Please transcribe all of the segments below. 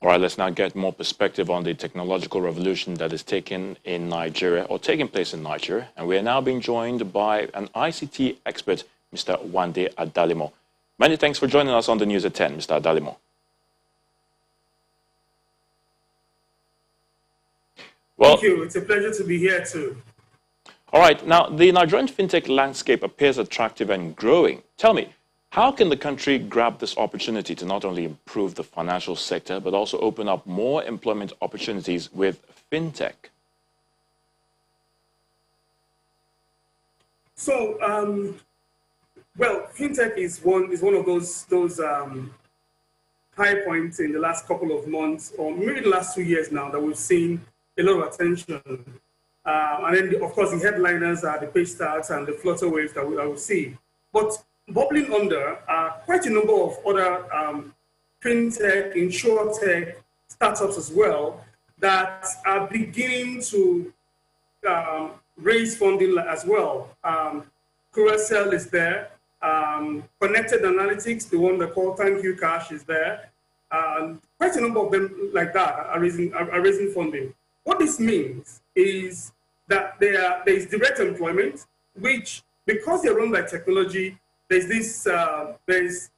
All right, let's now get more perspective on the technological revolution that is taking place in Nigeria. And we are now being joined by an ICT expert, Mr. Wande Adalimo. Many thanks for joining us on the News at 10, Mr. Adalimo. Well, thank you. It's a pleasure to be here too. All right. Now, the Nigerian fintech landscape appears attractive and growing. Tell me, how can the country grab this opportunity to not only improve the financial sector, but also open up more employment opportunities with fintech? So, well, fintech is one of those high points in the last couple of months, or maybe the last 2 years now, that we've seen a lot of attention. And then, of course, the headliners are the Paystarts and the Flutter Waves that we will see. But bubbling under are quite a number of other fintech, insurtech startups as well that are beginning to raise funding as well. Carousel is there. Connected Analytics, the one they call Thank You Cash, is there. Quite a number of them like that are raising funding. What this means is that there is direct employment, which, because they're run by technology, there's a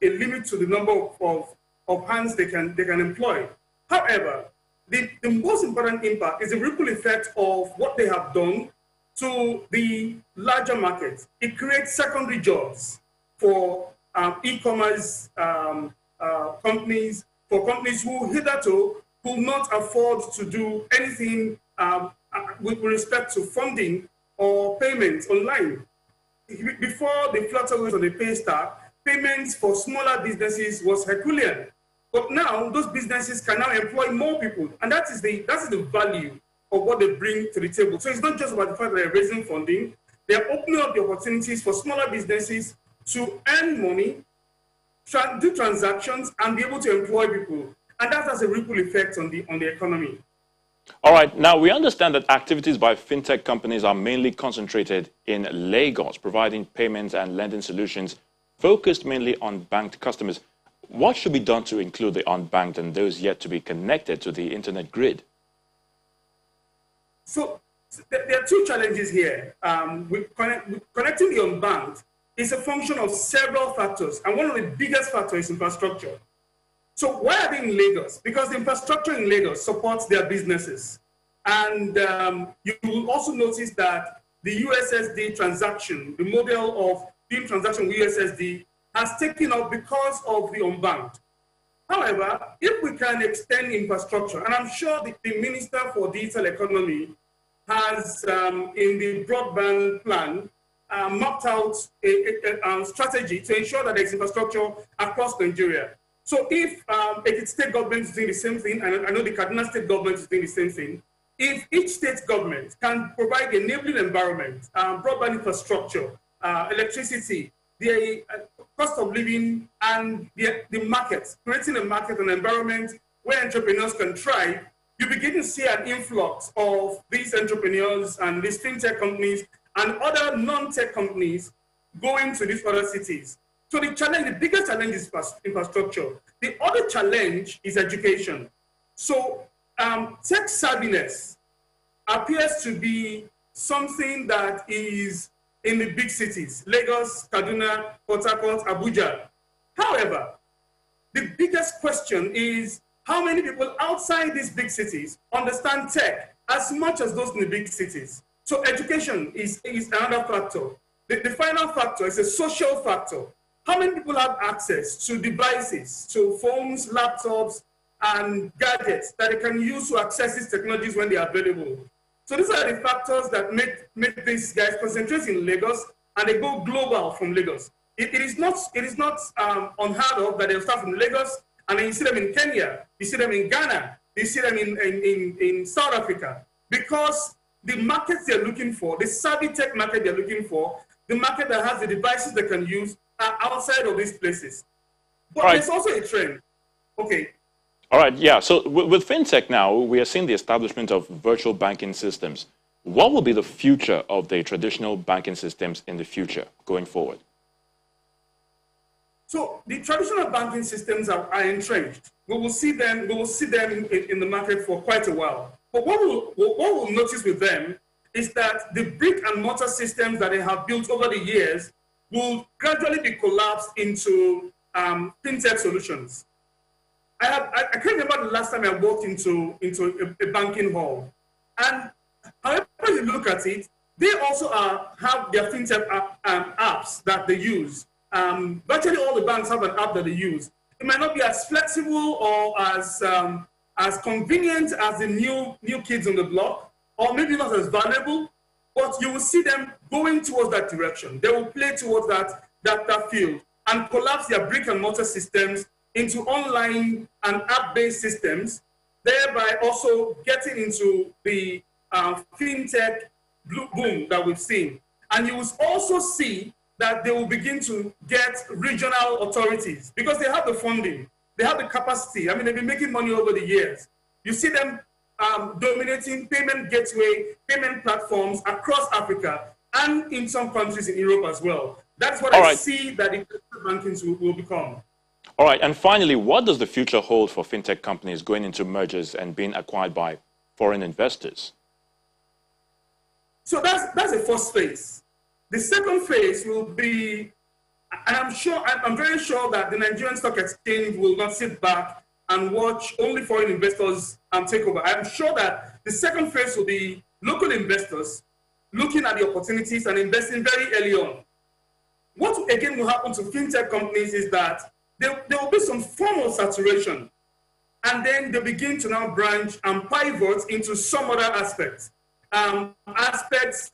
limit to the number of hands they can employ. However, the most important impact is the ripple effect of what they have done to the larger market. It creates secondary jobs for e-commerce companies, for companies who hitherto could not afford to do anything with respect to funding or payments online. Before the Flutter Waves or the Paystar, payments for smaller businesses was Herculean. But now those businesses can now employ more people, and that is the value of what they bring to the table. So it's not just about the fact that they're raising funding; they're opening up the opportunities for smaller businesses to earn money, do transactions, and be able to employ people, and that has a ripple effect on the economy. All right. Now, we understand that activities by fintech companies are mainly concentrated in Lagos, providing payments and lending solutions focused mainly on banked customers. What should be done to include the unbanked and those yet to be connected to the internet grid? So there are two challenges here. Connecting the unbanked is a function of several factors, and one of the biggest factors is infrastructure. So why are they in Lagos? Because the infrastructure in Lagos supports their businesses. And you will also notice that the USSD transaction, the model of doing transaction with USSD, has taken off because of the unbanked. However, if we can extend infrastructure, and I'm sure the Minister for Digital Economy has, in the broadband plan, mapped out a strategy to ensure that there's infrastructure across Nigeria. So if Ekiti State government is doing the same thing, and I know the Kaduna State government is doing the same thing, if each state government can provide the enabling environment, broadband infrastructure, electricity, the cost of living, and the market, creating a market and environment where entrepreneurs can thrive, you begin to see an influx of these entrepreneurs and these fintech companies and other non-tech companies going to these other cities. So the biggest challenge is infrastructure. The other challenge is education. So tech savviness appears to be something that is in the big cities, Lagos, Kaduna, Port Harcourt, Abuja. However, the biggest question is how many people outside these big cities understand tech as much as those in the big cities. So education is another factor. The final factor is a social factor. How many people have access to devices, to phones, laptops, and gadgets that they can use to access these technologies when they are available? So these are the factors that make these guys concentrate in Lagos, and they go global from Lagos. It is not unheard of that they'll start from Lagos, and then you see them in Kenya, you see them in Ghana, you see them in South Africa, because the markets they're looking for, the savvy tech market they're looking for, the market that has the devices they can use, are outside of these places. But there's also a trend. Okay. All right, yeah. So with fintech now, we are seeing the establishment of virtual banking systems. What will be the future of the traditional banking systems in the future going forward? So the traditional banking systems are entrenched. we will see them in the market for quite a while. But what we'll notice with them is that the brick and mortar systems that they have built over the years will gradually be collapsed into fintech solutions. I can't remember the last time I walked into a banking hall. And however you look at it, they also have their fintech apps that they use. Virtually all the banks have an app that they use. It might not be as flexible or as convenient as the new kids on the block, or maybe not as valuable, but you will see them going towards that direction. They will play towards that field and collapse their brick and mortar systems into online and app-based systems, thereby also getting into the fintech boom that we've seen. And you will also see that they will begin to get regional authorities because they have the funding, they have the capacity. I mean, they've been making money over the years. You see them dominating payment gateway, payment platforms across Africa and in some countries in Europe as well. That's what I see that the banking will become. All right, and finally, what does the future hold for fintech companies going into mergers and being acquired by foreign investors? So that's the first phase. The second phase will be, and I'm very sure that the Nigerian Stock Exchange will not sit back and watch only foreign investors take over. I'm sure that the second phase will be local investors looking at the opportunities and investing very early on. What again will happen to fintech companies is that there will be some form of saturation, and then they begin to now branch and pivot into some other aspects. Aspects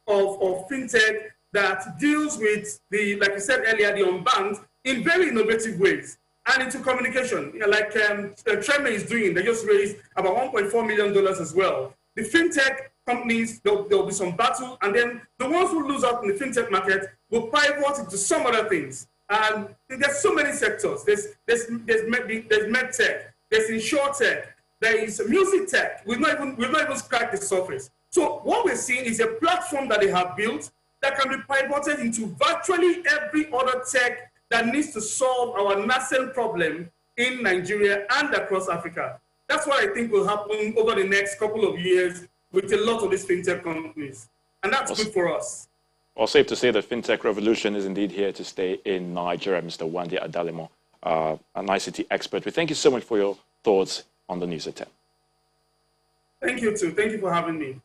of fintech that deals with like you said earlier, the unbanked in very innovative ways, and into communication, like Treme is doing. They just raised about $1.4 million as well. The fintech companies, there'll be some battle, and then the ones who lose out in the fintech market will pivot into some other things. And there's so many sectors. There's med tech, there's insure tech, there is music tech. We've not even scratched the surface. So what we're seeing is a platform that they have built that can be pivoted into virtually every other tech that needs to solve our nascent problem in Nigeria and across Africa. That's what I think will happen over the next couple of years with a lot of these fintech companies. And that's good for us. Well, safe to say the fintech revolution is indeed here to stay in Nigeria, Mr. Wande Adalemo, an ICT expert. We thank you so much for your thoughts on the News at 10. Thank you, too. Thank you for having me.